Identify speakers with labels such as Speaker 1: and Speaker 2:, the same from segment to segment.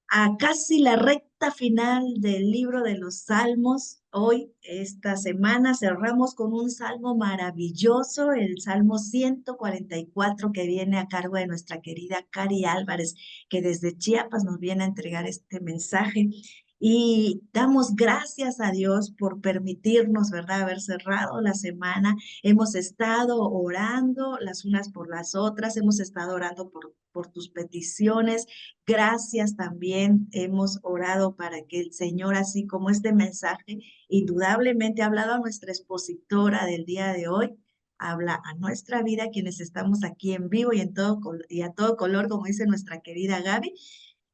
Speaker 1: a casi la recta final del libro de los Salmos. Hoy, esta semana, cerramos con un salmo maravilloso, el Salmo 144, que viene a cargo de nuestra querida Cari Álvarez, que desde Chiapas nos viene a entregar este mensaje. Y damos gracias a Dios por permitirnos, ¿verdad?, haber cerrado la semana. Hemos estado orando las unas por las otras, hemos estado orando por tus peticiones. Gracias también, hemos orado para que el Señor, así como este mensaje, indudablemente ha hablado a nuestra expositora del día de hoy, habla a nuestra vida, quienes estamos aquí en vivo y, y a todo color, como dice nuestra querida Gaby,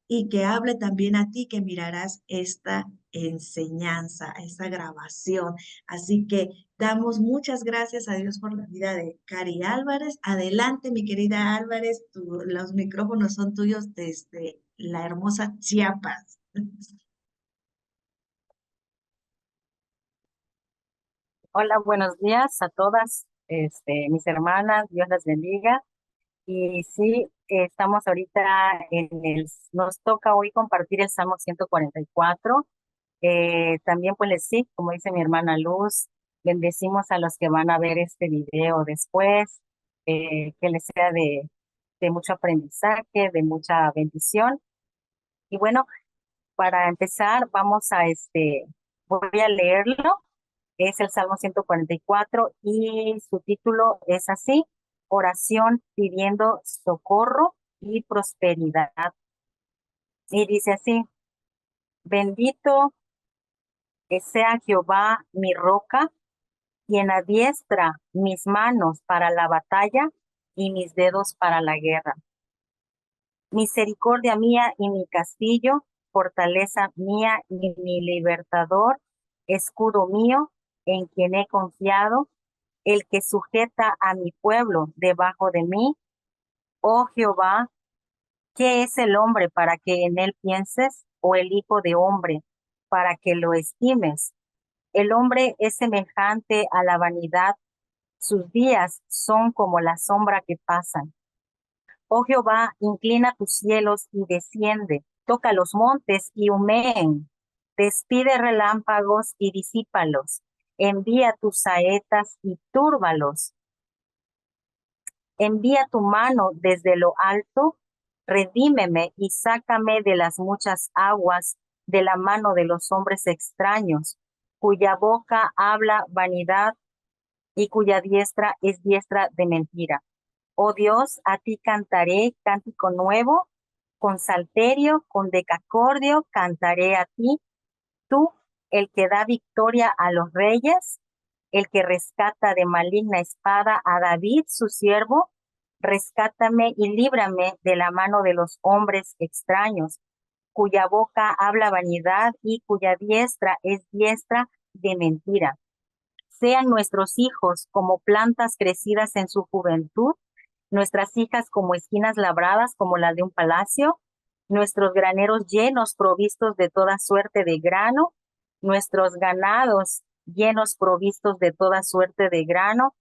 Speaker 1: y que hable también a ti que mirarás esta enseñanza, esta grabación. Así que damos muchas gracias a Dios por la vida de Cari Álvarez. Adelante, mi querida Álvarez, los micrófonos son tuyos desde la hermosa Chiapas.
Speaker 2: Hola, buenos días a todas, mis hermanas, Dios las bendiga. Y sí, estamos ahorita nos toca hoy compartir el Salmo 144. También, pues sí, como dice mi hermana Luz, bendecimos a los que van a ver este video después, que les sea de mucho aprendizaje, de mucha bendición. Y bueno, para empezar, voy a leerlo. Es el Salmo 144 y su título es así: oración pidiendo socorro y prosperidad. Y dice así: bendito sea Jehová mi roca, quien adiestra mis manos para la batalla y mis dedos para la guerra. Misericordia mía y mi castillo, fortaleza mía y mi libertador, escudo mío, en quien he confiado, el que sujeta a mi pueblo debajo de mí. Oh Jehová, ¿qué es el hombre para que en él pienses? ¿O el hijo de hombre para que lo estimes? El hombre es semejante a la vanidad, sus días son como la sombra que pasan. Oh Jehová, inclina tus cielos y desciende, toca los montes y humeen, despide relámpagos y disípalos, envía tus saetas y túrbalos. Envía tu mano desde lo alto, redímeme y sácame de las muchas aguas, de la mano de los hombres extraños, cuya boca habla vanidad y cuya diestra es diestra de mentira. Oh Dios, a ti cantaré cántico nuevo, con salterio, con decacordio, cantaré a ti, tú, el que da victoria a los reyes, el que rescata de maligna espada a David, su siervo. Rescátame y líbrame de la mano de los hombres extraños, cuya boca habla vanidad y cuya diestra es diestra de mentira. Sean nuestros hijos como plantas crecidas en su juventud, nuestras hijas como esquinas labradas como las de un palacio, nuestros graneros llenos provistos de toda suerte de grano, nuestros ganados llenos provistos de toda suerte de grano,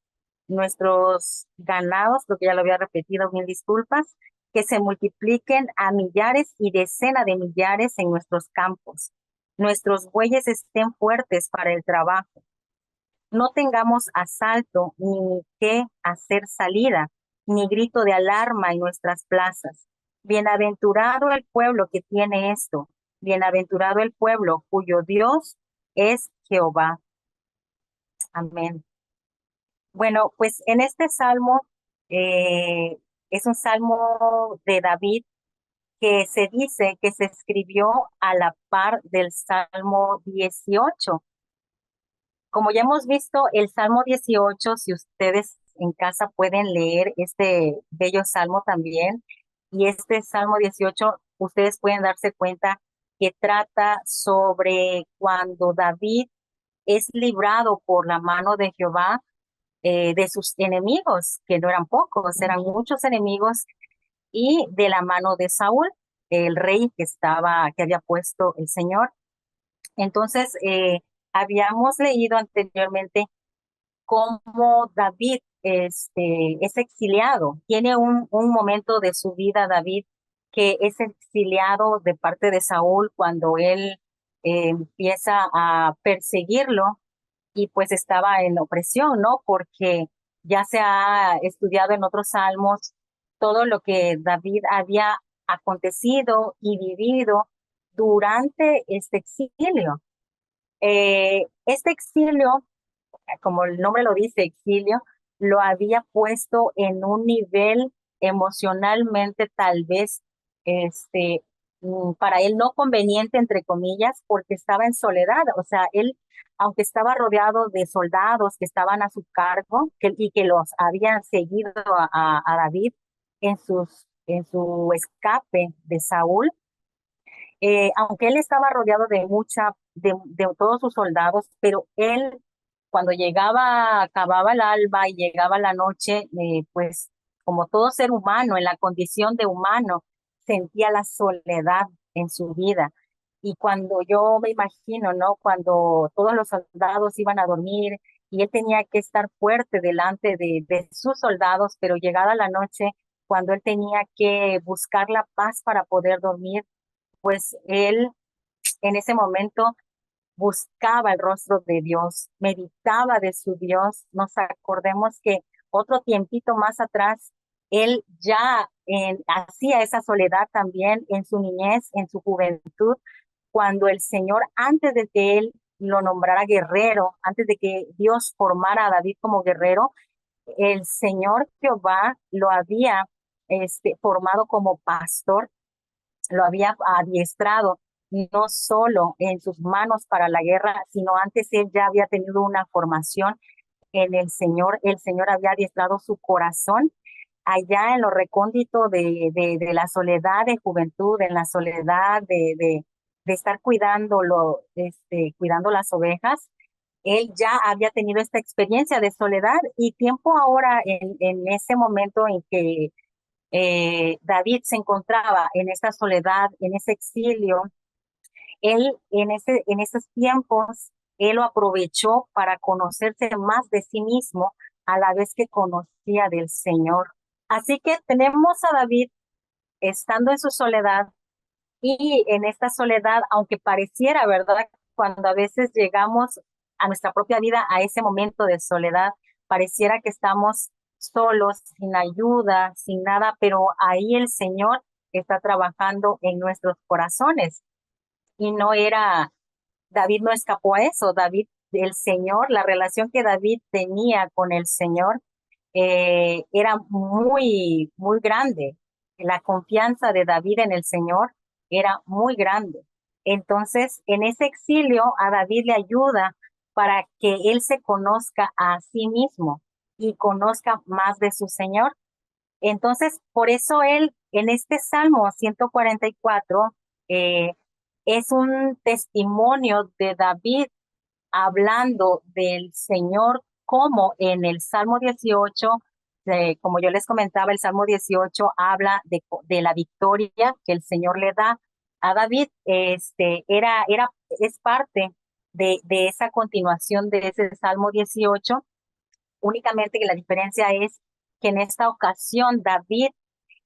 Speaker 2: nuestros ganados, lo que ya lo había repetido, mil disculpas, que se multipliquen a millares y decena de millares en nuestros campos. Nuestros bueyes estén fuertes para el trabajo. No tengamos asalto ni que hacer salida, ni grito de alarma en nuestras plazas. Bienaventurado el pueblo que tiene esto, bienaventurado el pueblo cuyo Dios es Jehová. Amén. Bueno, pues en este salmo eh, es un salmo de David que se dice que se escribió a la par del Salmo 18. Como ya hemos visto, el Salmo 18, si ustedes en casa pueden leer este bello salmo también, y este Salmo 18, ustedes pueden darse cuenta que trata sobre cuando David es librado por la mano de Jehová, de sus enemigos, que no eran pocos, eran muchos enemigos, y de la mano de Saúl, el rey que había puesto el Señor. Entonces, habíamos leído anteriormente cómo David es exiliado. Tiene un momento de su vida, David, que es exiliado de parte de Saúl cuando él empieza a perseguirlo y pues estaba en opresión, ¿no? Porque ya se ha estudiado en otros salmos todo lo que David había acontecido y vivido durante este exilio. Este exilio, como el nombre lo dice, exilio, lo había puesto en un nivel emocionalmente tal vez para él no conveniente, entre comillas, porque estaba en soledad. O sea, él, aunque estaba rodeado de soldados que estaban a su cargo y que los habían seguido a David en su escape de Saúl, aunque él estaba rodeado de todos sus soldados, pero él, cuando llegaba, acababa el alba y llegaba la noche, pues como todo ser humano, en la condición de humano, sentía la soledad en su vida. Y cuando yo me imagino, ¿no? Cuando todos los soldados iban a dormir y él tenía que estar fuerte delante de sus soldados, pero llegada la noche, cuando él tenía que buscar la paz para poder dormir, pues él en ese momento buscaba el rostro de Dios, meditaba de su Dios. Nos acordemos que otro tiempito más atrás, él ya hacía esa soledad también en su niñez, en su juventud, cuando el Señor, antes de que él lo nombrara guerrero, antes de que Dios formara a David como guerrero, el Señor Jehová lo había formado como pastor, lo había adiestrado no solo en sus manos para la guerra, sino antes él ya había tenido una formación en el Señor había adiestrado su corazón allá en lo recóndito de la soledad de juventud, en la soledad de estar cuidando las ovejas. Él ya había tenido esta experiencia de soledad y tiempo ahora en ese momento en que David se encontraba en esta soledad, en ese exilio, él en esos tiempos, él lo aprovechó para conocerse más de sí mismo a la vez que conocía del Señor. Así que tenemos a David estando en su soledad y en esta soledad, aunque pareciera, ¿verdad? Cuando a veces llegamos a nuestra propia vida, a ese momento de soledad, pareciera que estamos solos, sin ayuda, sin nada, pero ahí el Señor está trabajando en nuestros corazones. Y no era, David no escapó a eso. David, el Señor, la relación que David tenía con el Señor era muy, muy grande. La confianza de David en el Señor era muy grande. Entonces, en ese exilio, a David le ayuda para que él se conozca a sí mismo y conozca más de su Señor. Entonces, por eso él en este Salmo 144 eh, es un testimonio de David hablando del Señor, como en el Salmo 18, como yo les comentaba, el Salmo 18 habla de la victoria que el Señor le da a David. Es parte de esa continuación de ese Salmo 18, únicamente que la diferencia es que en esta ocasión David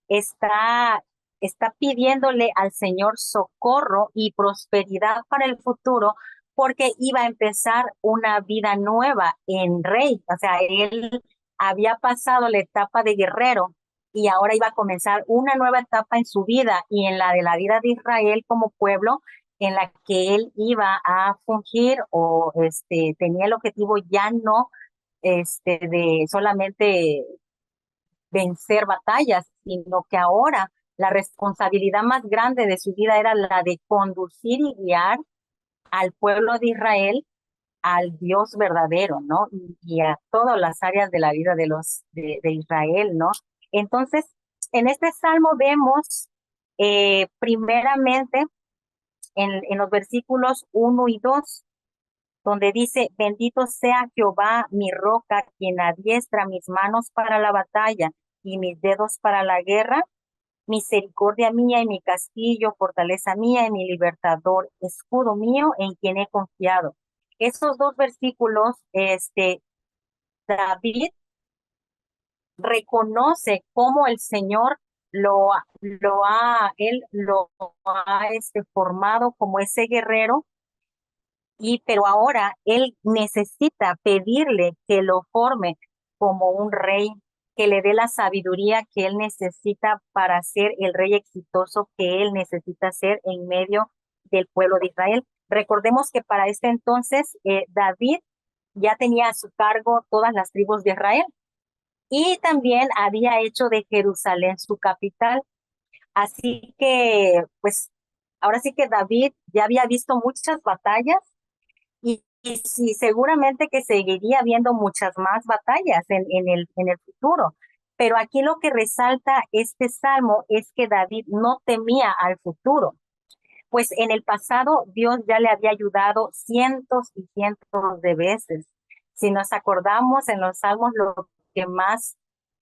Speaker 2: está, está pidiéndole al Señor socorro y prosperidad para el futuro, porque iba a empezar una vida nueva en rey. O sea, él había pasado la etapa de guerrero y ahora iba a comenzar una nueva etapa en su vida y en la de la vida de Israel como pueblo, en la que él iba a fungir o tenía el objetivo ya no de solamente vencer batallas, sino que ahora la responsabilidad más grande de su vida era la de conducir y guiar al pueblo de Israel al Dios verdadero, ¿no? Y a todas las áreas de la vida de Israel, ¿no? Entonces, en este salmo vemos primeramente en los versículos 1 y 2, donde dice, bendito sea Jehová, mi roca, quien adiestra mis manos para la batalla y mis dedos para la guerra, misericordia mía y mi castillo, fortaleza mía y mi libertador, escudo mío en quien he confiado. Esos dos versículos, David reconoce cómo el Señor él lo ha formado como ese guerrero, pero ahora él necesita pedirle que lo forme como un rey, que le dé la sabiduría que él necesita para ser el rey exitoso que él necesita ser en medio del pueblo de Israel. Recordemos que para este entonces David ya tenía a su cargo todas las tribus de Israel y también había hecho de Jerusalén su capital. Así que, pues, ahora sí que David ya había visto muchas batallas y sí, seguramente que seguiría viendo muchas más batallas en el futuro. Pero aquí lo que resalta este salmo es que David no temía al futuro, pues en el pasado Dios ya le había ayudado cientos y cientos de veces. Si nos acordamos en los salmos, lo que más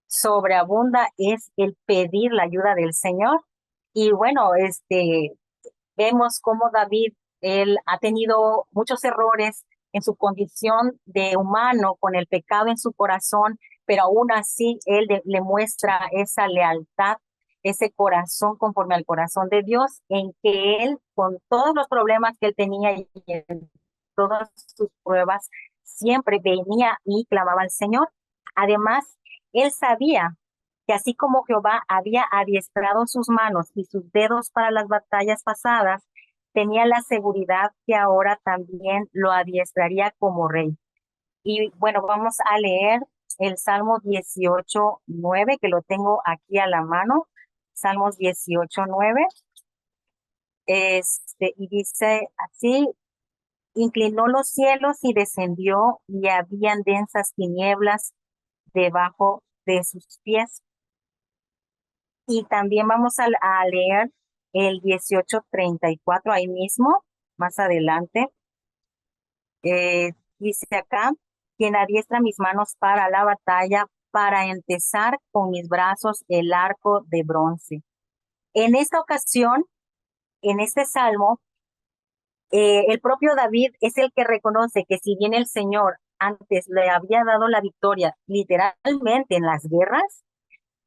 Speaker 2: sobreabunda es el pedir la ayuda del Señor. Y bueno, vemos cómo David, él ha tenido muchos errores en su condición de humano, con el pecado en su corazón, pero aún así él le muestra esa lealtad, ese corazón conforme al corazón de Dios, en que él, con todos los problemas que él tenía y en todas sus pruebas, siempre venía y clamaba al Señor. Además, él sabía que así como Jehová había adiestrado sus manos y sus dedos para las batallas pasadas, tenía la seguridad que ahora también lo adiestraría como rey. Y bueno, vamos a leer el Salmo 18:9, que lo tengo aquí a la mano. Salmos 18:9. Y dice así: inclinó los cielos y descendió, y habían densas tinieblas debajo de sus pies. Y también vamos a leer el 18:34 ahí mismo, más adelante. Dice acá: quien adiestra mis manos para la batalla, para empezar con mis brazos el arco de bronce. En esta ocasión, en este salmo, el propio David es el que reconoce que si bien el Señor antes le había dado la victoria literalmente en las guerras,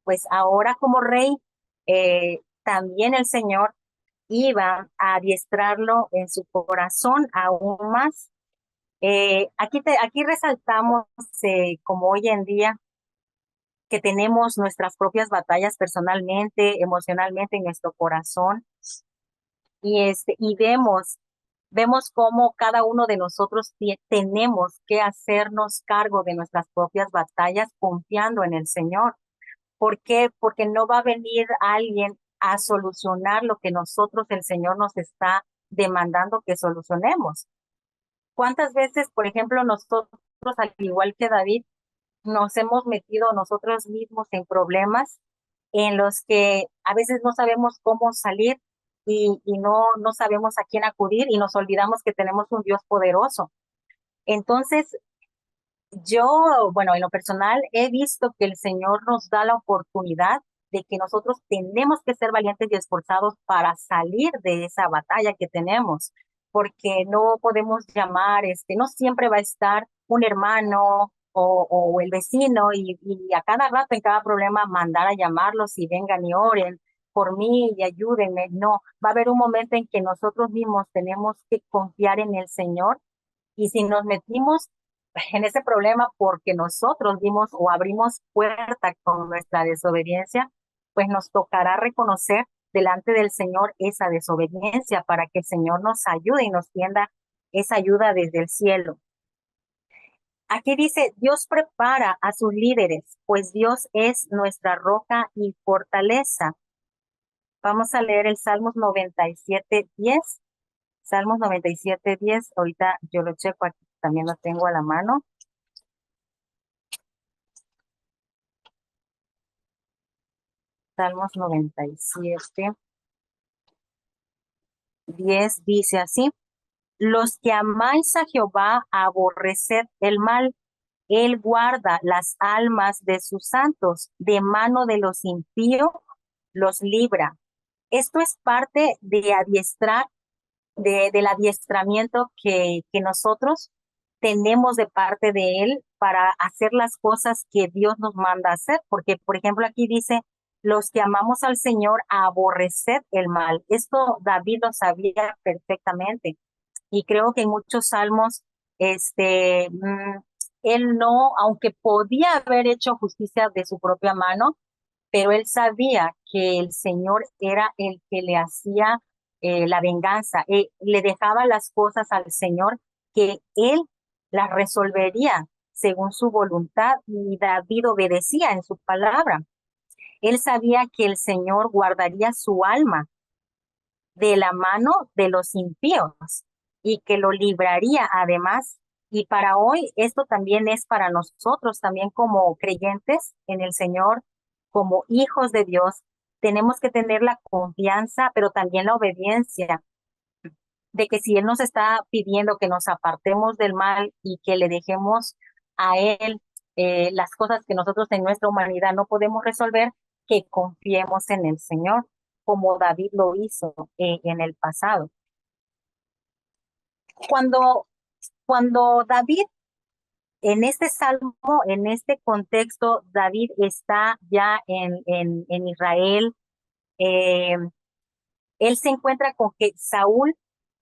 Speaker 2: pues ahora como rey, también el Señor iba a adiestrarlo en su corazón aún más. Aquí resaltamos, como hoy en día, que tenemos nuestras propias batallas personalmente, emocionalmente en nuestro corazón y vemos cómo cada uno de nosotros tenemos que hacernos cargo de nuestras propias batallas confiando en el Señor. ¿Por qué? Porque no va a venir alguien a solucionar lo que nosotros, el Señor, nos está demandando que solucionemos. ¿Cuántas veces, por ejemplo, nosotros, al igual que David, nos hemos metido nosotros mismos en problemas en los que a veces no sabemos cómo salir y no sabemos a quién acudir y nos olvidamos que tenemos un Dios poderoso? Entonces, bueno, en lo personal he visto que el Señor nos da la oportunidad de que nosotros tenemos que ser valientes y esforzados para salir de esa batalla que tenemos, porque no podemos llamar, no siempre va a estar un hermano o el vecino y a cada rato en cada problema mandar a llamarlos y vengan y oren por mí y ayúdenme. No, va a haber un momento en que nosotros mismos tenemos que confiar en el Señor, y si nos metimos en ese problema porque nosotros dimos o abrimos puerta con nuestra desobediencia, pues nos tocará reconocer delante del Señor esa desobediencia para que el Señor nos ayude y nos tienda esa ayuda desde el cielo. Aquí dice: Dios prepara a sus líderes, pues Dios es nuestra roca y fortaleza. Vamos a leer el Salmos 97:10. Salmos 97:10, ahorita yo lo checo aquí, también lo tengo a la mano. Salmos 97:10 dice así: los que amáis a Jehová, aborreced el mal. Él guarda las almas de sus santos, de mano de los impíos los libra. Esto es parte de adiestrar, del adiestramiento que nosotros tenemos de parte de Él para hacer las cosas que Dios nos manda hacer. Porque, por ejemplo, aquí dice Los que amamos al Señor, aborreced el mal. Esto David lo sabía perfectamente. Y creo que en muchos salmos, este, mm, él no, aunque podía haber hecho justicia de su propia mano, pero él sabía que el Señor era el que le hacía la venganza, le dejaba las cosas al Señor, que él las resolvería según su voluntad, y David obedecía en su palabra. Él sabía que el Señor guardaría su alma de la mano de los impíos y que lo libraría además. Y para hoy esto también es para nosotros, también como creyentes en el Señor, como hijos de Dios, tenemos que tener la confianza, pero también la obediencia de que si Él nos está pidiendo que nos apartemos del mal y que le dejemos a Él las cosas que nosotros en nuestra humanidad no podemos resolver, que confiemos en el Señor, como David lo hizo en el pasado. Cuando, cuando David, en este salmo, en este contexto, David está ya en Israel, eh, él se encuentra con que Saúl,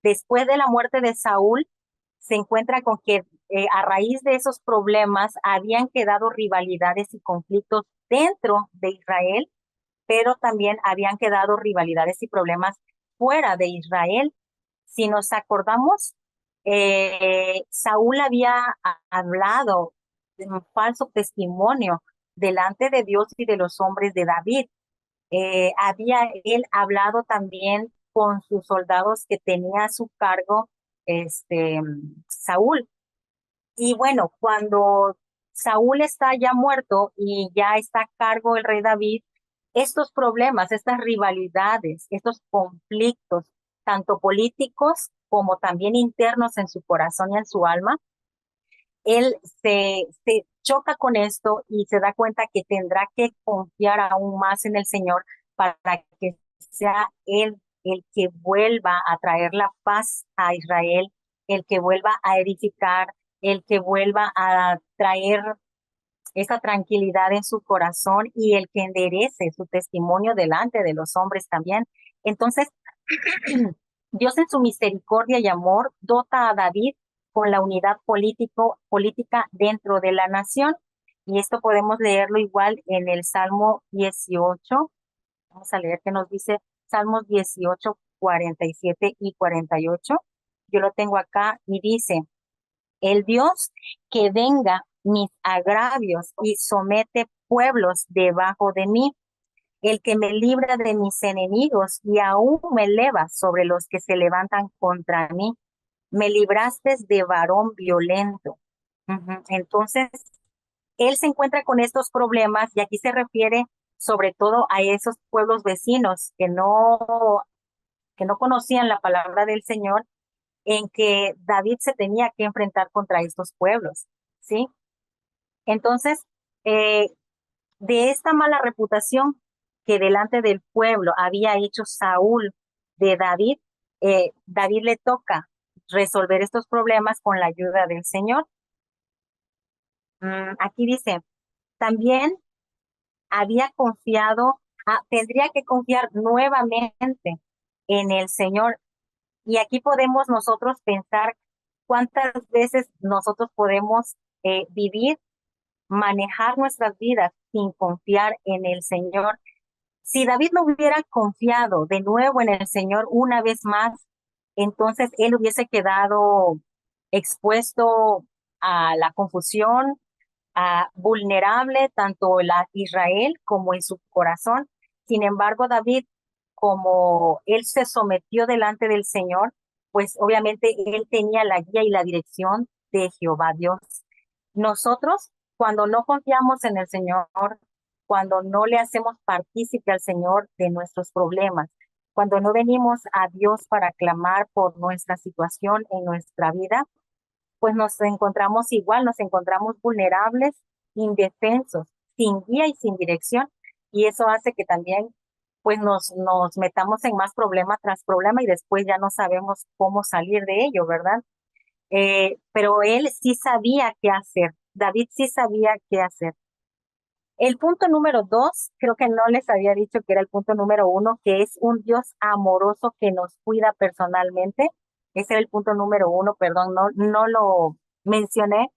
Speaker 2: después de la muerte de Saúl, se encuentra con que a raíz de esos problemas habían quedado rivalidades y conflictos dentro de Israel, pero también habían quedado rivalidades y problemas fuera de Israel. Si nos acordamos, Saúl había hablado de un falso testimonio delante de Dios y de los hombres de David. Había él hablado también con sus soldados que tenía a su cargo Saúl. Y bueno, cuando Saúl está ya muerto y ya está a cargo el rey David, estos problemas, estas rivalidades, estos conflictos, tanto políticos como también internos en su corazón y en su alma, él se choca con esto y se da cuenta que tendrá que confiar aún más en el Señor para que sea Él el que vuelva a traer la paz a Israel, el que vuelva a edificar, el que vuelva a traer esa tranquilidad en su corazón y el que enderece su testimonio delante de los hombres también. Entonces, Dios en su misericordia y amor dota a David con la unidad política dentro de la nación. Y esto podemos leerlo igual en el Salmo 18. Vamos a leer qué nos dice Salmos 18, 47 y 48. Yo lo tengo acá y dice, el Dios que venga mis agravios y somete pueblos debajo de mí, el que me libra de mis enemigos y aún me eleva sobre los que se levantan contra mí. Me libraste de varón violento. Entonces, él se encuentra con estos problemas y aquí se refiere sobre todo a esos pueblos vecinos que no conocían la palabra del Señor, en que David se tenía que enfrentar contra estos pueblos, ¿sí? Entonces, eh, de esta mala reputación que delante del pueblo había hecho Saúl de David, David le toca resolver estos problemas con la ayuda del Señor. Aquí dice, también había confiado, tendría que confiar nuevamente en el Señor. Y aquí podemos nosotros pensar cuántas veces nosotros podemos vivir, manejar nuestras vidas sin confiar en el Señor. Si David no hubiera confiado de nuevo en el Señor una vez más, entonces él hubiese quedado expuesto a la confusión, vulnerable tanto la Israel como en su corazón. Sin embargo, David, como él se sometió delante del Señor, pues obviamente él tenía la guía y la dirección de Jehová Dios. Nosotros, cuando no confiamos en el Señor, cuando no le hacemos partícipe al Señor de nuestros problemas, cuando no venimos a Dios para clamar por nuestra situación en nuestra vida, pues nos encontramos igual, nos encontramos vulnerables, indefensos, sin guía y sin dirección, y eso hace que también pues nos metamos en más problema tras problema y después ya no sabemos cómo salir de ello, ¿verdad? Pero él sí sabía qué hacer, David sí sabía qué hacer. El punto número 2, creo que no les había dicho que era el punto número 1, que es un Dios amoroso que nos cuida personalmente. Ese era el punto número 1, perdón, no lo mencioné,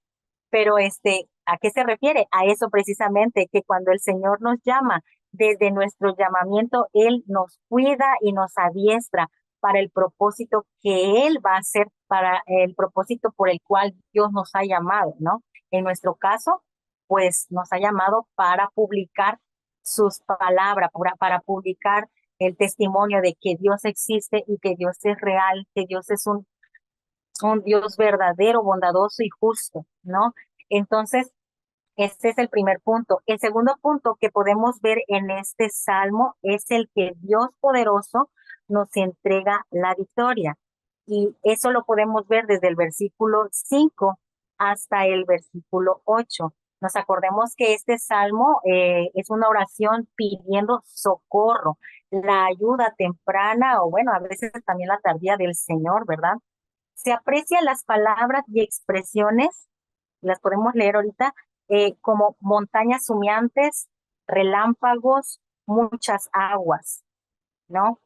Speaker 2: pero ¿a qué se refiere? A eso precisamente, que cuando el Señor nos llama, desde nuestro llamamiento, Él nos cuida y nos adiestra para el propósito que Él va a hacer, para el propósito por el cual Dios nos ha llamado, ¿no? En nuestro caso, pues nos ha llamado para publicar sus palabras, para publicar el testimonio de que Dios existe y que Dios es real, que Dios es un Dios verdadero, bondadoso y justo, ¿no? Entonces, este es el primer punto. El segundo punto que podemos ver en este salmo es el que Dios poderoso nos entrega la victoria. Y eso lo podemos ver desde el versículo 5 hasta el versículo 8. Nos acordemos que este salmo es una oración pidiendo socorro, la ayuda temprana o bueno, a veces también la tardía del Señor, ¿verdad? Se aprecian las palabras y expresiones, las podemos leer ahorita, como montañas humeantes, relámpagos, muchas aguas, ¿no?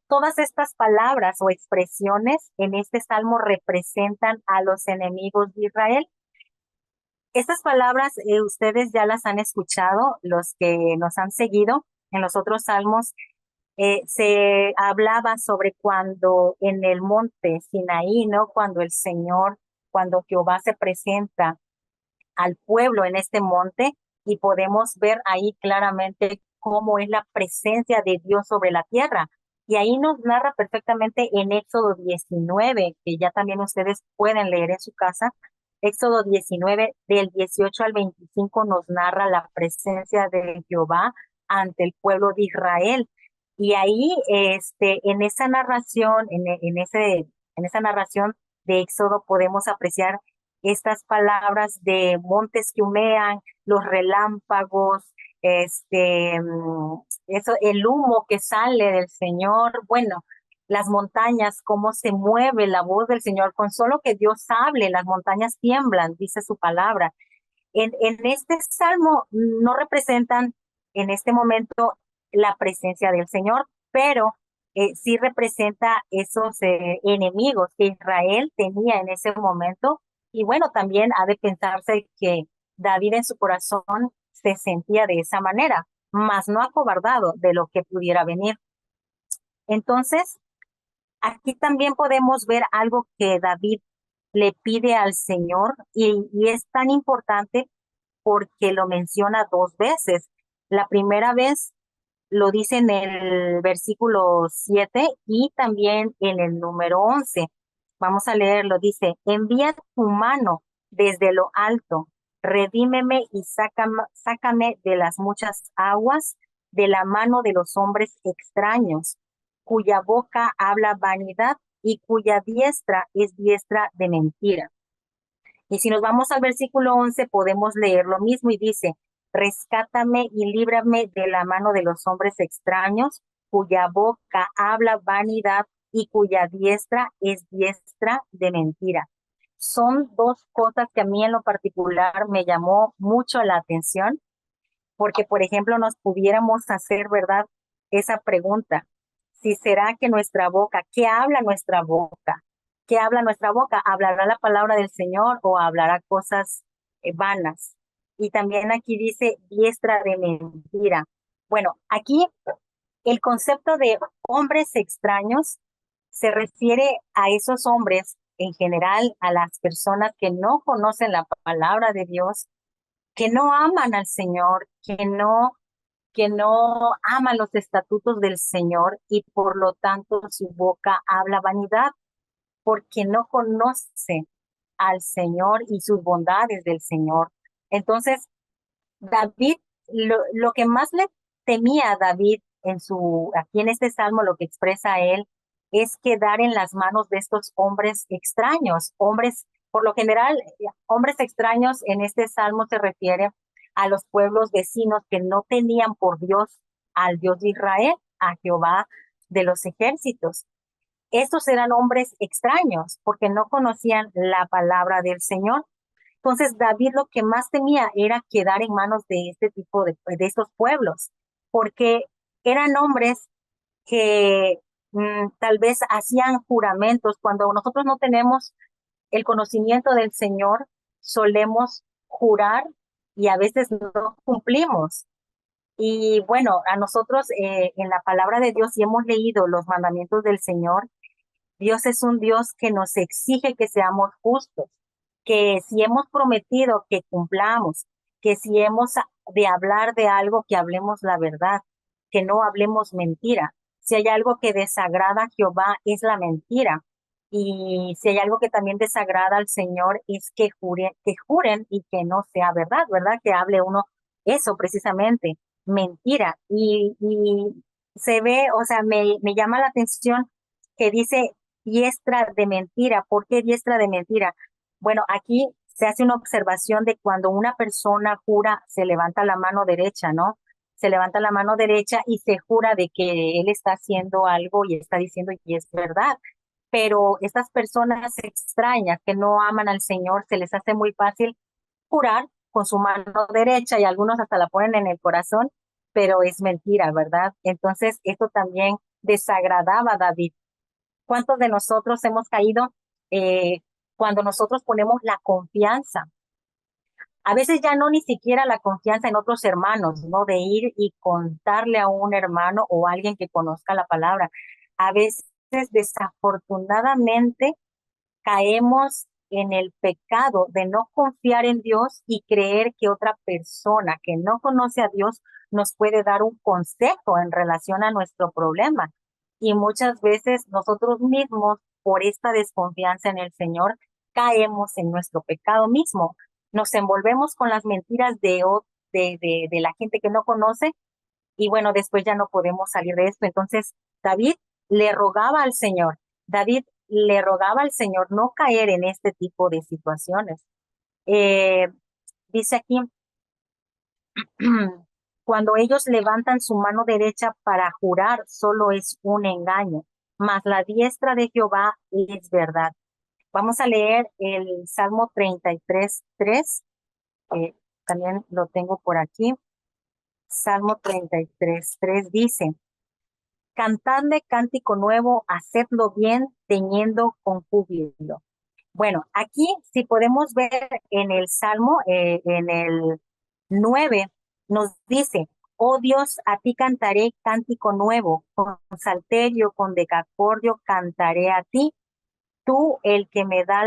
Speaker 2: Todas estas palabras o expresiones en este salmo representan a los enemigos de Israel. Estas palabras ustedes ya las han escuchado, los que nos han seguido en los otros salmos. Se hablaba sobre cuando en el monte Sinaí, ¿no? Cuando Jehová se presenta al pueblo en este monte y podemos ver ahí claramente cómo es la presencia de Dios sobre la tierra. Y ahí nos narra perfectamente en Éxodo 19, que ya también ustedes pueden leer en su casa. Éxodo 19, del 18 al 25, nos narra la presencia de Jehová ante el pueblo de Israel. Y ahí, en esa narración, en esa narración de Éxodo, podemos apreciar estas palabras de montes que humean, los relámpagos, eso, el humo que sale del Señor, bueno, las montañas, cómo se mueve la voz del Señor, con solo que Dios hable, las montañas tiemblan, dice su palabra. En este salmo no representan en este momento la presencia del Señor, pero sí representa esos enemigos que Israel tenía en ese momento. Y bueno, también ha de pensarse que David en su corazón se sentía de esa manera, mas no acobardado de lo que pudiera venir. Entonces, aquí también podemos ver algo que David le pide al Señor y es tan importante porque lo menciona dos veces. La primera vez lo dice en el versículo 7 y también en el número 11. Vamos a leerlo. Dice, envía tu mano desde lo alto, redímeme y sácame de las muchas aguas, de la mano de los hombres extraños, cuya boca habla vanidad y cuya diestra es diestra de mentira. Y si nos vamos al versículo 11, podemos leer lo mismo y dice, rescátame y líbrame de la mano de los hombres extraños, cuya boca habla vanidad y cuya diestra es diestra de mentira. Son dos cosas que a mí en lo particular me llamó mucho la atención, porque, por ejemplo, nos pudiéramos hacer, ¿verdad? Esa pregunta, si será que nuestra boca, ¿qué habla nuestra boca? ¿Qué habla nuestra boca? ¿Hablará la palabra del Señor o hablará cosas vanas? Y también aquí dice diestra de mentira. Bueno, aquí el concepto de hombres extraños se refiere a esos hombres en general, a las personas que no conocen la palabra de Dios, que no aman al Señor, que no aman los estatutos del Señor y por lo tanto su boca habla vanidad, porque no conoce al Señor y sus bondades del Señor. Entonces, David, lo que más le temía a David aquí en este salmo, lo que expresa él, es quedar en las manos de estos hombres extraños, hombres, por lo general, hombres extraños en este salmo se refiere a los pueblos vecinos que no tenían por Dios al Dios de Israel, a Jehová de los ejércitos. Estos eran hombres extraños porque no conocían la palabra del Señor. Entonces David lo que más temía era quedar en manos de este tipo de estos pueblos, porque eran hombres que tal vez hacían juramentos. Cuando nosotros no tenemos el conocimiento del Señor, solemos jurar y a veces no cumplimos. Y bueno, a nosotros en la palabra de Dios, si hemos leído los mandamientos del Señor, Dios es un Dios que nos exige que seamos justos, que si hemos prometido que cumplamos, que si hemos de hablar de algo, que hablemos la verdad, que no hablemos mentira. Si hay algo que desagrada a Jehová es la mentira. Y si hay algo que también desagrada al Señor es que juren y que no sea verdad, ¿verdad? Que hable uno eso precisamente, mentira. Y se ve, o sea, me llama la atención que dice diestra de mentira. ¿Por qué diestra de mentira? Bueno, aquí se hace una observación de cuando una persona jura, se levanta la mano derecha, ¿no? Se levanta la mano derecha y se jura de que él está haciendo algo y está diciendo y es verdad. Pero estas personas extrañas que no aman al Señor, se les hace muy fácil jurar con su mano derecha y algunos hasta la ponen en el corazón, pero es mentira, ¿verdad? Entonces, esto también desagradaba a David. ¿Cuántos de nosotros hemos caído eh, cuando nosotros ponemos la confianza? A veces ya no ni siquiera la confianza en otros hermanos, ¿no? De ir y contarle a un hermano o a alguien que conozca la palabra. A veces, desafortunadamente, caemos en el pecado de no confiar en Dios y creer que otra persona que no conoce a Dios nos puede dar un consejo en relación a nuestro problema. Y muchas veces nosotros mismos, por esta desconfianza en el Señor, caemos en nuestro pecado mismo. Nos envolvemos con las mentiras de la gente que no conoce y bueno, después ya no podemos salir de esto. Entonces, David le rogaba al Señor, David le rogaba al Señor no caer en este tipo de situaciones. Eh, Dice aquí, cuando ellos levantan su mano derecha para jurar, solo es un engaño, mas la diestra de Jehová es verdad. Vamos a leer el Salmo 33:3, también lo tengo por aquí. Salmo 33:3 dice, cantadle cántico nuevo, hacedlo bien, tañendo con júbilo. Bueno, aquí si podemos ver en el Salmo, en el 9, nos dice, oh Dios, a ti cantaré cántico nuevo, con salterio, con decacordio, cantaré a ti, tú el que me da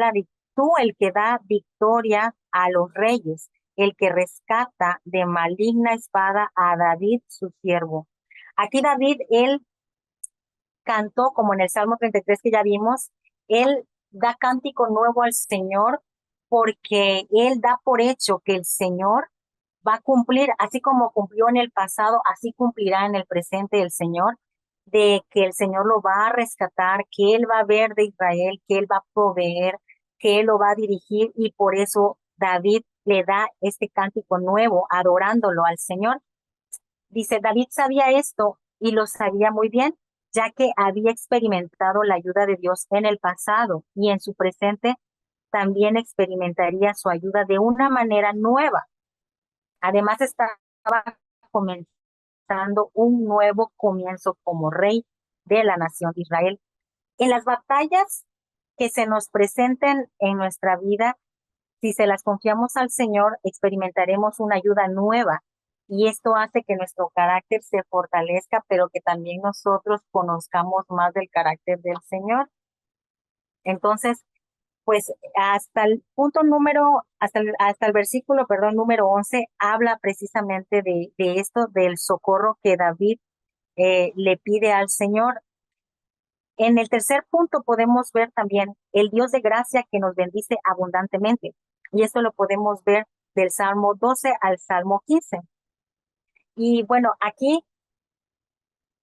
Speaker 2: tú el que da victoria a los reyes, el que rescata de maligna espada a David su siervo. Aquí David, él cantó, como en el Salmo 33 que ya vimos, él da cántico nuevo al Señor porque él da por hecho que el Señor va a cumplir, así como cumplió en el pasado, así cumplirá en el presente el Señor, de que el Señor lo va a rescatar, que él va a ver de Israel, que él va a proveer, que él lo va a dirigir y por eso David le da este cántico nuevo, adorándolo al Señor. Dice, David sabía esto y lo sabía muy bien, ya que había experimentado la ayuda de Dios en el pasado y en su presente también experimentaría su ayuda de una manera nueva. Además, estaba comenzando un nuevo comienzo como rey de la nación de Israel. En las batallas que se nos presenten en nuestra vida, si se las confiamos al Señor, experimentaremos una ayuda nueva y esto hace que nuestro carácter se fortalezca, pero que también nosotros conozcamos más del carácter del Señor. Entonces, pues hasta el punto número, hasta el versículo, perdón, número 11, habla precisamente de esto, del socorro que David le pide al Señor. En el tercer punto podemos ver también el Dios de gracia que nos bendice abundantemente. Y esto lo podemos ver del Salmo 12 al Salmo 15. Y bueno, aquí,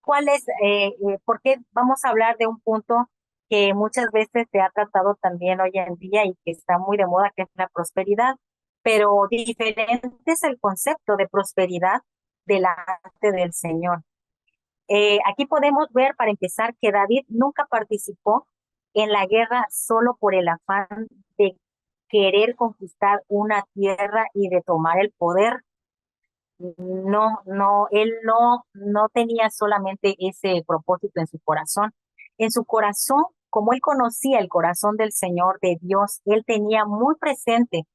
Speaker 2: ¿cuál es, por qué vamos a hablar de un punto que muchas veces se ha tratado también hoy en día y que está muy de moda, que es la prosperidad? Pero diferente es el concepto de prosperidad delante del Señor. Aquí podemos ver, para empezar, que David nunca participó en la guerra solo por el afán de querer conquistar una tierra y de tomar el poder. Él no tenía solamente ese propósito en su corazón. En su corazón, como él conocía el corazón del Señor, de Dios, él tenía muy presente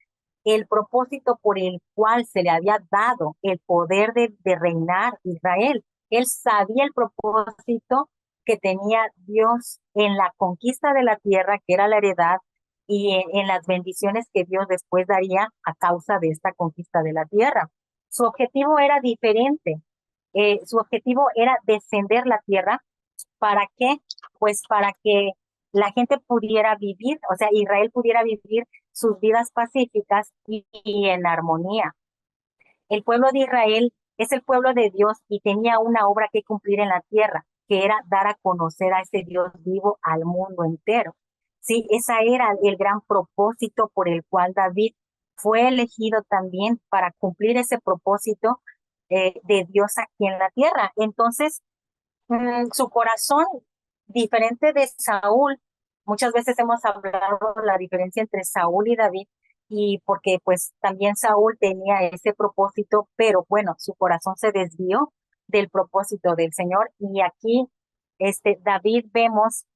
Speaker 2: el propósito por el cual se le había dado el poder de reinar Israel. Él sabía el propósito que tenía Dios en la conquista de la tierra, que era la heredad, y en las bendiciones que Dios después daría a causa de esta conquista de la tierra. Su objetivo era diferente. Su objetivo era descender la tierra. ¿Para qué? Pues para que la gente pudiera vivir, o sea, Israel pudiera vivir sus vidas pacíficas y en armonía. El pueblo de Israel es el pueblo de Dios y tenía una obra que cumplir en la tierra, que era dar a conocer a ese Dios vivo al mundo entero. Sí, ese era el gran propósito por el cual David fue elegido también para cumplir ese propósito de Dios aquí en la tierra. Entonces, su corazón, diferente de Saúl, muchas veces hemos hablado de la diferencia entre Saúl y David, y porque pues también Saúl tenía ese propósito, pero bueno, su corazón se desvió del propósito del Señor, y aquí David vemos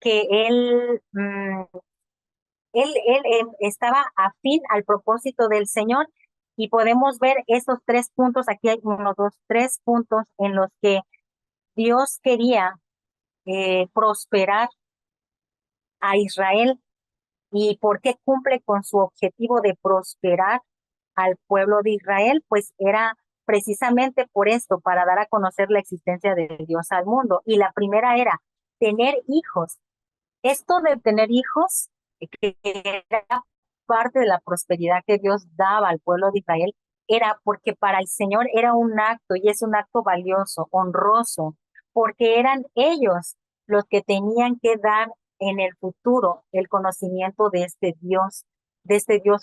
Speaker 2: que él estaba afín al propósito del Señor, y podemos ver esos tres puntos. Aquí hay unos dos, tres puntos en los que Dios quería prosperar a Israel. ¿Y por qué cumple con su objetivo de prosperar al pueblo de Israel? Pues era precisamente por esto, para dar a conocer la existencia de Dios al mundo. Y la primera era tener hijos. Esto de tener hijos, que era parte de la prosperidad que Dios daba al pueblo de Israel, era porque para el Señor era un acto, y es un acto valioso, honroso, porque eran ellos los que tenían que dar en el futuro el conocimiento de este Dios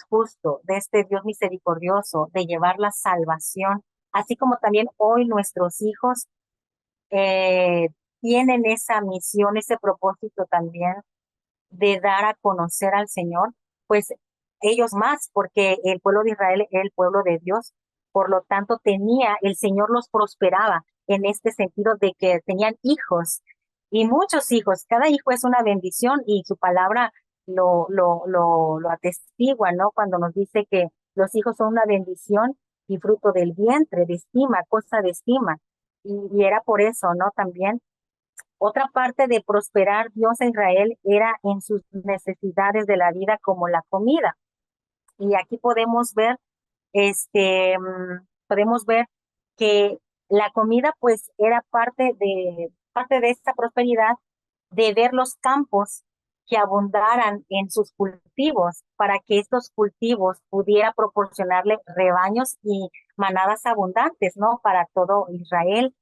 Speaker 2: justo, de este Dios misericordioso, de llevar la salvación, así como también hoy nuestros hijos eh, tienen esa misión, ese propósito también de dar a conocer al Señor, pues ellos más, porque el pueblo de Israel era el pueblo de Dios. Por lo tanto, el Señor los prosperaba en este sentido de que tenían hijos, y muchos hijos. Cada hijo es una bendición, y su palabra lo atestigua, ¿no? Cuando nos dice que los hijos son una bendición y fruto del vientre, de estima, cosa de estima. Y era por eso, ¿no? También otra parte de prosperar Dios a Israel era en sus necesidades de la vida, como la comida. Y aquí podemos ver que la comida pues era parte de esta prosperidad, de ver los campos que abundaran en sus cultivos, para que estos cultivos pudiera proporcionarle rebaños y manadas abundantes, ¿no? Para todo Israel.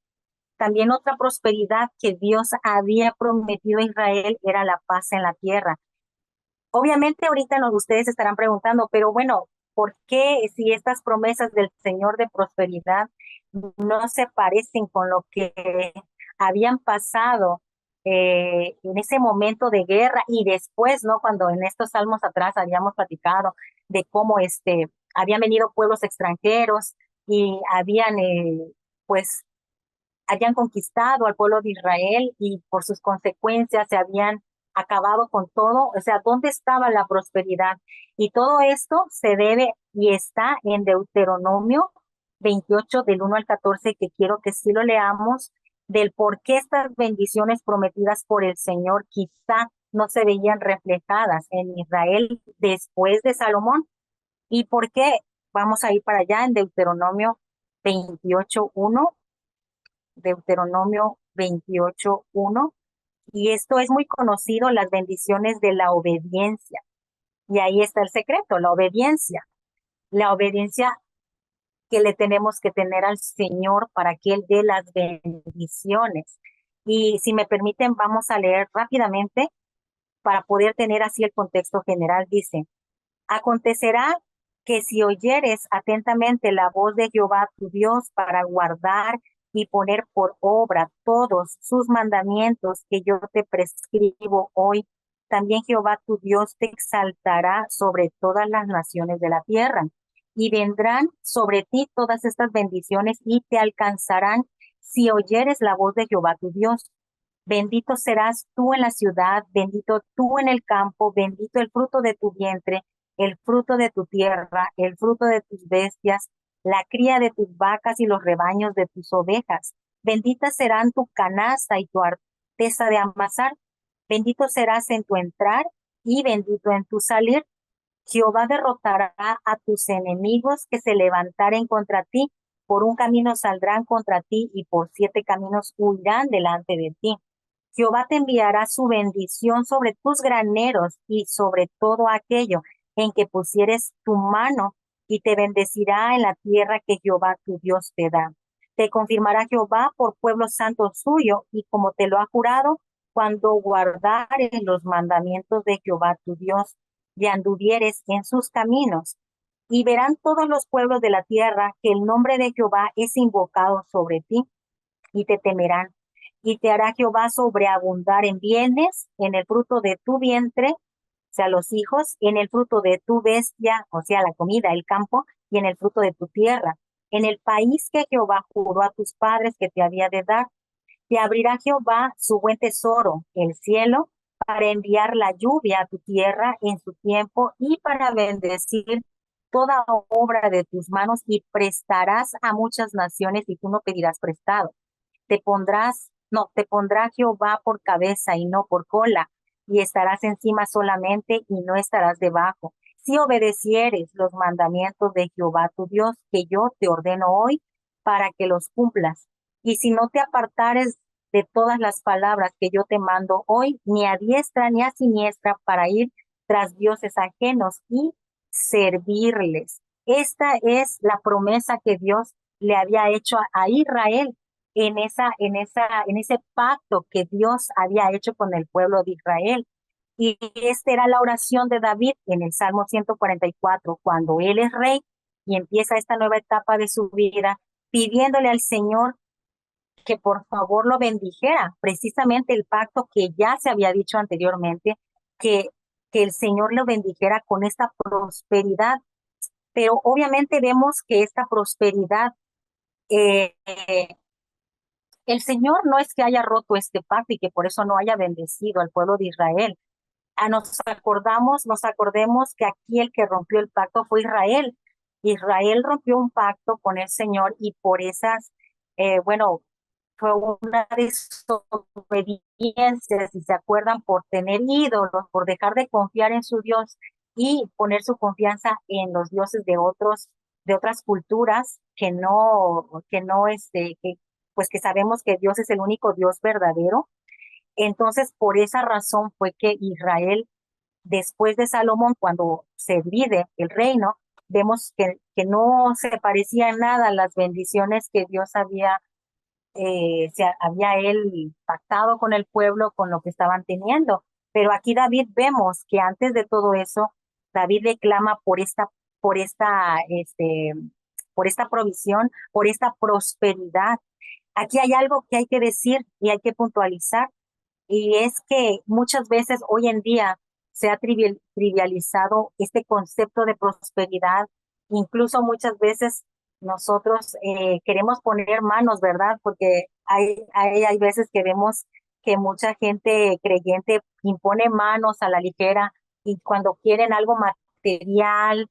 Speaker 2: También otra prosperidad que Dios había prometido a Israel era la paz en la tierra. Obviamente ahorita ustedes estarán preguntando, pero bueno, ¿por qué, si estas promesas del Señor de prosperidad no se parecen con lo que habían pasado en ese momento de guerra y después, ¿no? Cuando en estos salmos atrás habíamos platicado de cómo habían venido pueblos extranjeros y pues habían conquistado al pueblo de Israel, y por sus consecuencias se habían acabado con todo. O sea, ¿dónde estaba la prosperidad? Y todo esto se debe y está en Deuteronomio 28, del 1 al 14, que quiero que sí lo leamos, del por qué estas bendiciones prometidas por el Señor quizá no se veían reflejadas en Israel después de Salomón, y por qué. Vamos a ir para allá en Deuteronomio 28:1. Deuteronomio 28:1, y esto es muy conocido, las bendiciones de la obediencia. Y ahí está el secreto, la obediencia que le tenemos que tener al Señor para que Él dé las bendiciones. Y si me permiten, vamos a leer rápidamente para poder tener así el contexto general. Dice: acontecerá que si oyeres atentamente la voz de Jehová tu Dios para guardar y poner por obra todos sus mandamientos que yo te prescribo hoy, también Jehová tu Dios te exaltará sobre todas las naciones de la tierra. Y vendrán sobre ti todas estas bendiciones y te alcanzarán si oyeres la voz de Jehová tu Dios. Bendito serás tú en la ciudad, bendito tú en el campo, bendito el fruto de tu vientre, el fruto de tu tierra, el fruto de tus bestias, la cría de tus vacas y los rebaños de tus ovejas. Benditas serán tu canasta y tu arteza de amasar. Bendito serás en tu entrar y bendito en tu salir. Jehová derrotará a tus enemigos que se levantaren contra ti. Por un camino saldrán contra ti y por 7 caminos huirán delante de ti. Jehová te enviará su bendición sobre tus graneros y sobre todo aquello en que pusieres tu mano, y te bendecirá en la tierra que Jehová tu Dios te da. Te confirmará Jehová por pueblo santo suyo, y como te lo ha jurado, cuando guardares los mandamientos de Jehová tu Dios y anduvieres en sus caminos. Y verán todos los pueblos de la tierra que el nombre de Jehová es invocado sobre ti, y te temerán. Y te hará Jehová sobreabundar en bienes, en el fruto de tu vientre, o sea, los hijos, en el fruto de tu bestia, o sea, la comida, el campo, y en el fruto de tu tierra, en el país que Jehová juró a tus padres que te había de dar. Te abrirá Jehová su buen tesoro, el cielo, para enviar la lluvia a tu tierra en su tiempo y para bendecir toda obra de tus manos, y prestarás a muchas naciones y tú no pedirás prestado. Te pondrá Jehová por cabeza y no por cola, y estarás encima solamente y no estarás debajo. Si obedecieres los mandamientos de Jehová tu Dios, que yo te ordeno hoy, para que los cumplas. Y si no te apartares de todas las palabras que yo te mando hoy, ni a diestra ni a siniestra, para ir tras dioses ajenos y servirles. Esta es la promesa que Dios le había hecho a Israel en ese pacto que Dios había hecho con el pueblo de Israel. Y esta era la oración de David en el Salmo 144, cuando él es rey y empieza esta nueva etapa de su vida, pidiéndole al Señor que por favor lo bendijera, precisamente el pacto que ya se había dicho anteriormente, que, que el Señor lo bendijera con esta prosperidad. Pero obviamente vemos que esta prosperidad, eh, el Señor no es que haya roto este pacto y que por eso no haya bendecido al pueblo de Israel. Nos acordemos que aquí el que rompió el pacto fue Israel. Israel rompió un pacto con el Señor y por esas, bueno, fue una desobediencia, si se acuerdan, por tener ídolos, por dejar de confiar en su Dios y poner su confianza en los dioses de otras culturas pues que sabemos que Dios es el único Dios verdadero. Entonces, por esa razón fue que Israel, después de Salomón, cuando se divide el reino, vemos que no se parecía en nada a las bendiciones que Dios había él pactado con el pueblo, con lo que estaban teniendo. Pero aquí David vemos que antes de todo eso, David le clama por esta, este, por esta provisión, por esta prosperidad. Aquí hay algo que hay que decir y hay que puntualizar, y es que muchas veces hoy en día se ha trivializado este concepto de prosperidad. Incluso muchas veces nosotros queremos poner manos, ¿verdad? Porque hay veces que vemos que mucha gente creyente impone manos a la ligera, y cuando quieren algo material,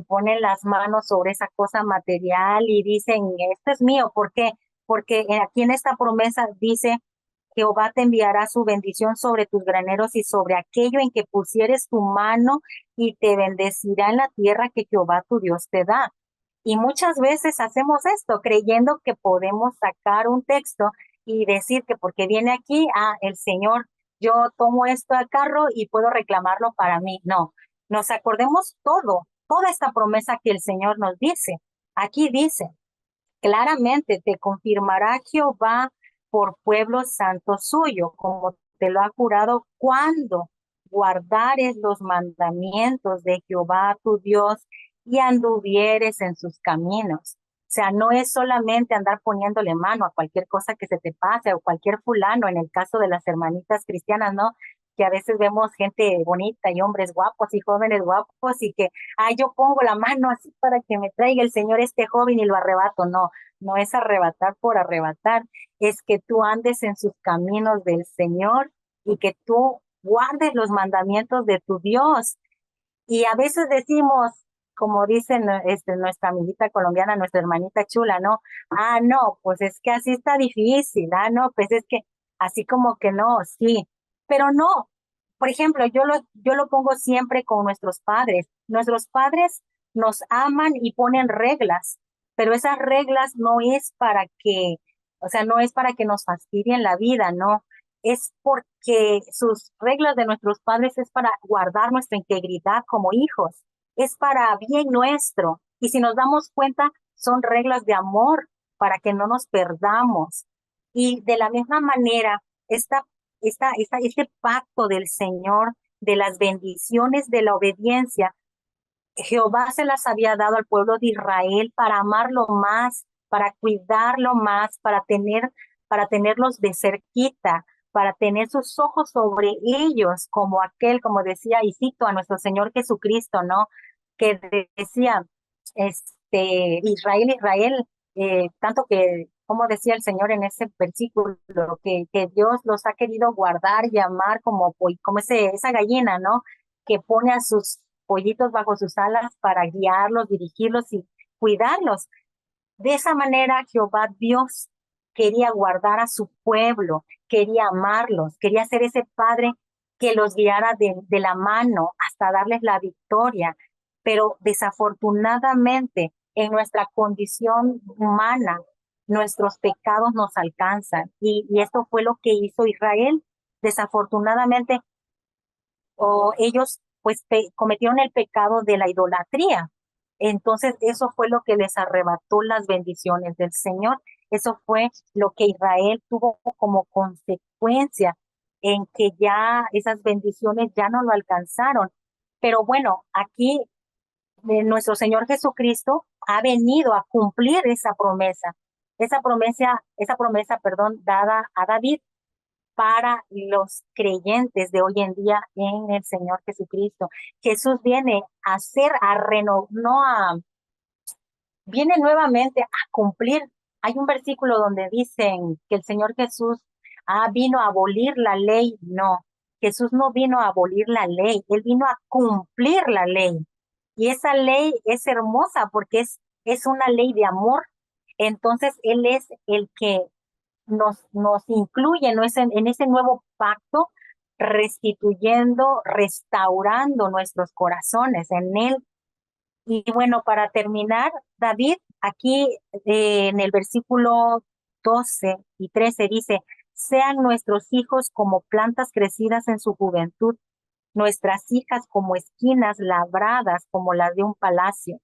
Speaker 2: ponen las manos sobre esa cosa material y dicen, esto es mío. ¿Por qué? Porque aquí en esta promesa dice: Jehová te enviará su bendición sobre tus graneros y sobre aquello en que pusieres tu mano, y te bendecirá en la tierra que Jehová tu Dios te da. Y muchas veces hacemos esto creyendo que podemos sacar un texto y decir que porque viene aquí, el Señor, yo tomo esto al carro y puedo reclamarlo para mí. No, nos acordemos toda esta promesa que el Señor nos dice. Aquí dice claramente: te confirmará Jehová por pueblo santo suyo, como te lo ha jurado, cuando guardares los mandamientos de Jehová tu Dios y anduvieres en sus caminos. O sea, no es solamente andar poniéndole mano a cualquier cosa que se te pase o cualquier fulano, en el caso de las hermanitas cristianas, ¿no? que a veces vemos gente bonita y hombres guapos y jóvenes guapos y que, yo pongo la mano así para que me traiga el Señor este joven y lo arrebato. No, no es arrebatar por arrebatar, es que tú andes en sus caminos del Señor y que tú guardes los mandamientos de tu Dios. Y a veces decimos, como dicen nuestra amiguita colombiana, nuestra hermanita chula, ¿no? No, pues es que así está difícil, no, pues es que así como que no, sí, pero no. Por ejemplo, yo lo pongo siempre con nuestros padres. Nuestros padres nos aman y ponen reglas, pero esas reglas no es para que, o sea, no es para que nos fastidien la vida, no, es porque sus reglas de nuestros padres es para guardar nuestra integridad como hijos, es para bien nuestro. Y si nos damos cuenta, son reglas de amor para que no nos perdamos. Y de la misma manera, este pacto del Señor, de las bendiciones de la obediencia, Jehová se las había dado al pueblo de Israel para amarlo más, para cuidarlo más, para tenerlos de cerquita, para tener sus ojos sobre ellos, como aquel, como decía, y cito a nuestro Señor Jesucristo, ¿no? Que decía, Israel, Israel, tanto que, como decía el Señor en ese versículo, que Dios los ha querido guardar y amar como esa gallina, ¿no? Que pone a sus pollitos bajo sus alas para guiarlos, dirigirlos y cuidarlos. De esa manera Jehová Dios quería guardar a su pueblo, quería amarlos, quería ser ese padre que los guiara de la mano hasta darles la victoria. Pero desafortunadamente en nuestra condición humana, nuestros pecados nos alcanzan. Y esto fue lo que hizo Israel. Desafortunadamente, ellos pues cometieron el pecado de la idolatría. Entonces eso fue lo que les arrebató las bendiciones del Señor. Eso fue lo que Israel tuvo como consecuencia en que ya esas bendiciones ya no lo alcanzaron. Pero bueno, aquí nuestro Señor Jesucristo ha venido a cumplir esa promesa, perdón, dada a David para los creyentes de hoy en día en el Señor Jesucristo. Jesús viene a hacer, a renovar, no a, viene nuevamente a cumplir. Hay un versículo donde dicen que el Señor Jesús vino a abolir la ley. No, Jesús no vino a abolir la ley, Él vino a cumplir la ley. Y esa ley es hermosa porque es una ley de amor. Entonces, Él es el que nos incluye, ¿no? En ese nuevo pacto, restituyendo, restaurando nuestros corazones en Él. Y bueno, para terminar, David, aquí en el versículo 12 y 13 dice, sean nuestros hijos como plantas crecidas en su juventud, nuestras hijas como esquinas labradas como las de un palacio.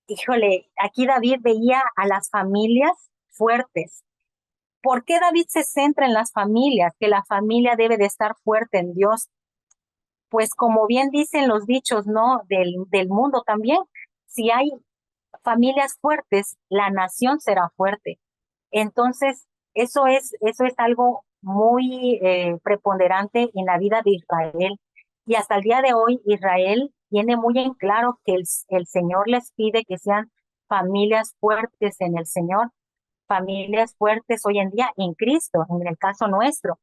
Speaker 2: Híjole, aquí David veía a las familias fuertes. ¿Por qué David se centra en las familias? Que la familia debe de estar fuerte en Dios. Pues como bien dicen los dichos, ¿no? Del mundo también, si hay familias fuertes, la nación será fuerte. Entonces, eso es algo muy preponderante en la vida de Israel. Y hasta el día de hoy, Israel tiene muy en claro que el Señor les pide que sean familias fuertes en el Señor, familias fuertes hoy en día en Cristo, en el caso nuestro.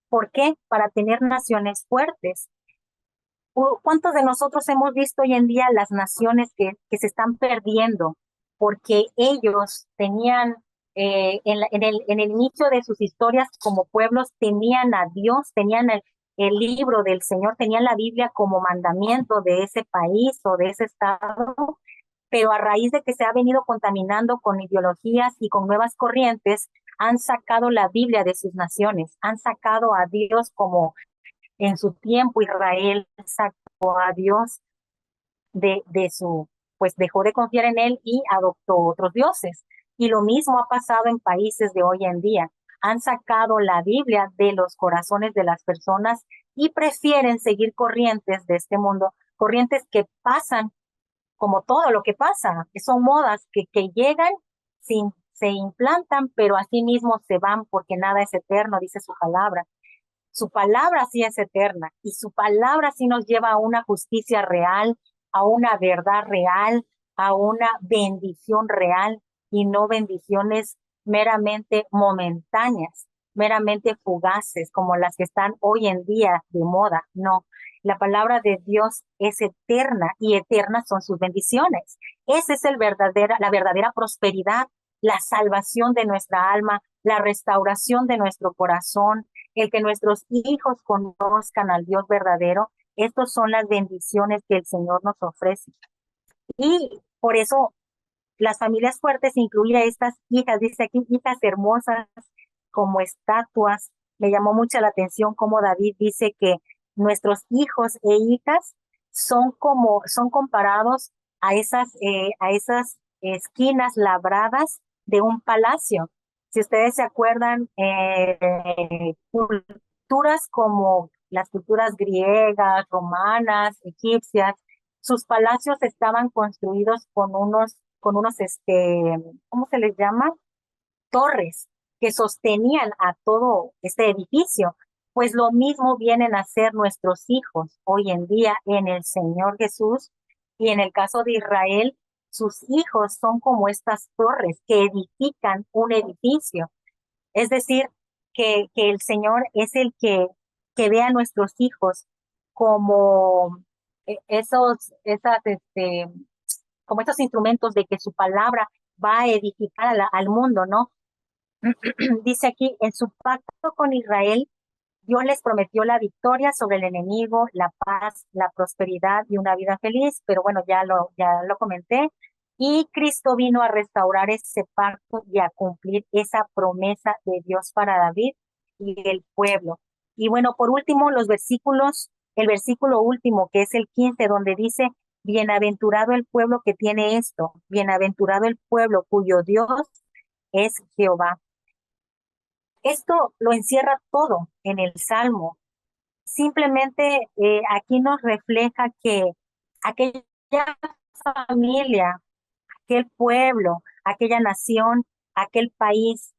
Speaker 2: ¿Por qué? Para tener naciones fuertes. ¿Cuántos de nosotros hemos visto hoy en día las naciones que se están perdiendo porque ellos tenían, en el inicio de sus historias como pueblos, tenían a Dios, tenían el libro del Señor, tenían la Biblia como mandamiento de ese país o de ese estado, pero a raíz de que se ha venido contaminando con ideologías y con nuevas corrientes, han sacado la Biblia de sus naciones, han sacado a Dios como en su tiempo Israel sacó a Dios pues dejó de confiar en él y adoptó otros dioses. Y lo mismo ha pasado en países de hoy en día. Han sacado la Biblia de los corazones de las personas y prefieren seguir corrientes de este mundo, corrientes que pasan como todo lo que pasa, que son modas que llegan, se implantan, pero así mismo se van porque nada es eterno, dice su palabra. Su palabra sí es eterna y su palabra sí nos lleva a una justicia real, a una verdad real, a una bendición real y no bendiciones meramente momentáneas, meramente fugaces como las que están hoy en día de moda. No, la palabra de Dios es eterna y eternas son sus bendiciones. Esa es la verdadera prosperidad, la salvación de nuestra alma, la restauración de nuestro corazón, el que nuestros hijos conozcan al Dios verdadero. Estas son las bendiciones que el Señor nos ofrece. Y por eso las familias fuertes incluyen a estas hijas, dice aquí, hijas hermosas como estatuas. Me llamó mucho la atención cómo David dice que nuestros hijos e hijas son comparados a esas esquinas labradas de un palacio. Si ustedes se acuerdan, culturas como las culturas griegas, romanas, egipcias, sus palacios estaban construidos con unos, ¿cómo se les llama? Torres que sostenían a todo este edificio. Pues lo mismo vienen a ser nuestros hijos hoy en día en el Señor Jesús, y en el caso de Israel, sus hijos son como estas torres que edifican un edificio. Es decir, que el Señor es el que ve a nuestros hijos como como estos instrumentos de que su palabra va a edificar al mundo, ¿no? Dice aquí, en su pacto con Israel, Dios les prometió la victoria sobre el enemigo, la paz, la prosperidad y una vida feliz, pero bueno, ya lo comenté. Y Cristo vino a restaurar ese pacto y a cumplir esa promesa de Dios para David y el pueblo. Y bueno, por último, el versículo último, que es el 15, donde dice, bienaventurado el pueblo que tiene esto, bienaventurado el pueblo cuyo Dios es Jehová. Esto lo encierra todo en el Salmo. Simplemente aquí nos refleja que aquella familia, aquel pueblo, aquella nación, aquel país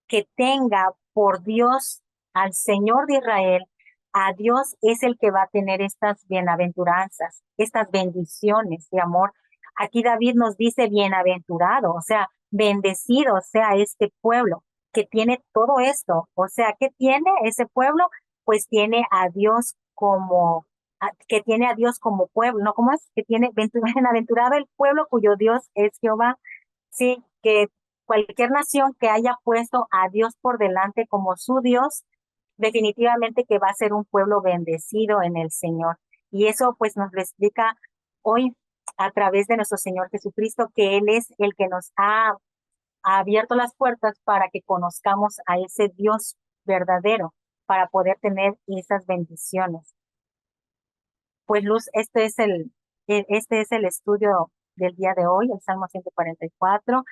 Speaker 2: que tenga por Dios al Señor de Israel, a Dios es el que va a tener estas bienaventuranzas, estas bendiciones de amor. Aquí David nos dice bienaventurado, o sea, bendecido sea este pueblo que tiene todo esto. O sea, ¿qué tiene ese pueblo? Pues tiene a Dios que tiene a Dios como pueblo, ¿no? ¿Cómo es? Que tiene bienaventurado el pueblo cuyo Dios es Jehová. Sí, que cualquier nación que haya puesto a Dios por delante como su Dios, definitivamente que va a ser un pueblo bendecido en el Señor. Y eso pues nos lo explica hoy a través de nuestro Señor Jesucristo, que Él es el que nos ha abierto las puertas para que conozcamos a ese Dios verdadero, para poder tener esas bendiciones. Pues Luz, este es el estudio del día de hoy, el Salmo 144.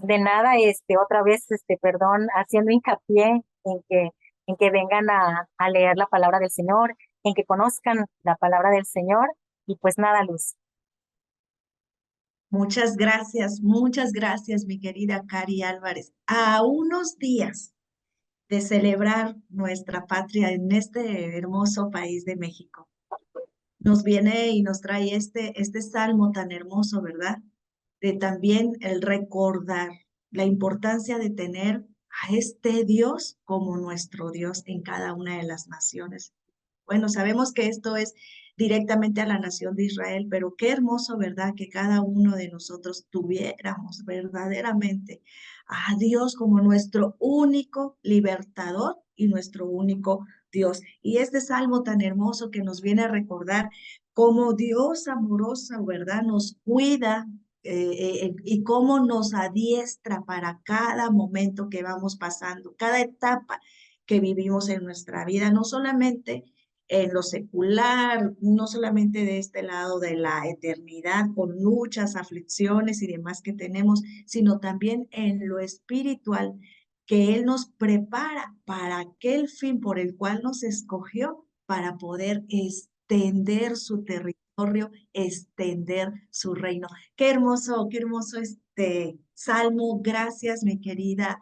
Speaker 2: De nada, otra vez, perdón, haciendo hincapié en que vengan a leer la palabra del Señor, en que conozcan la palabra del Señor, y pues nada, Luz.
Speaker 1: Muchas gracias, mi querida Cari Álvarez. A unos días de celebrar nuestra patria en este hermoso país de México, nos viene y nos trae este salmo tan hermoso, ¿verdad? De también el recordar la importancia de tener a este Dios como nuestro Dios en cada una de las naciones. Bueno, sabemos que esto es directamente a la nación de Israel, pero qué hermoso, ¿verdad? Que cada uno de nosotros tuviéramos verdaderamente a Dios como nuestro único libertador y nuestro único Dios. Y este salmo tan hermoso que nos viene a recordar cómo Dios amoroso, ¿verdad? Nos cuida y cómo nos adiestra para cada momento que vamos pasando, cada etapa que vivimos en nuestra vida, no solamente en lo secular, no solamente de este lado de la eternidad, con muchas aflicciones y demás que tenemos, sino también en lo espiritual, que Él nos prepara para aquel fin por el cual nos escogió, para poder extender su territorio, extender su reino. Qué hermoso este salmo. Gracias, mi querida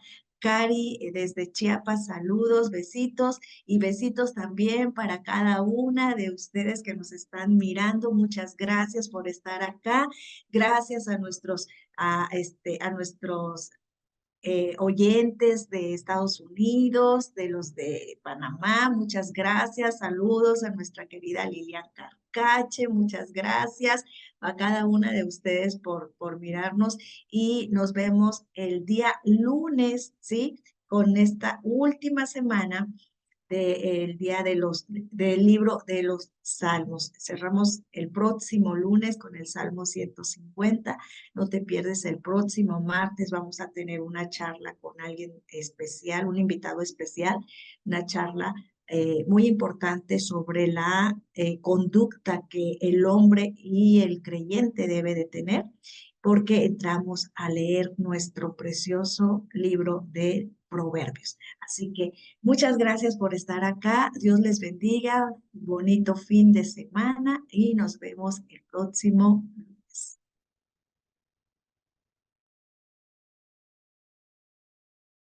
Speaker 1: Cari, desde Chiapas, saludos, besitos y besitos también para cada una de ustedes que nos están mirando. Muchas gracias por estar acá. Gracias a nuestros oyentes de Estados Unidos, de los de Panamá, muchas gracias, saludos a nuestra querida Lilian Carcache, muchas gracias a cada una de ustedes por mirarnos y nos vemos el día lunes, ¿sí? Con esta última semana del día del libro de los Salmos. Cerramos el próximo lunes con el Salmo 150. No te pierdes el próximo martes. Vamos a tener una charla con alguien especial, un invitado especial, una charla muy importante sobre la conducta que el hombre y el creyente debe de tener, porque entramos a leer nuestro precioso libro de Proverbios. Así que muchas gracias por estar acá. Dios les bendiga. Bonito fin de semana y nos vemos el próximo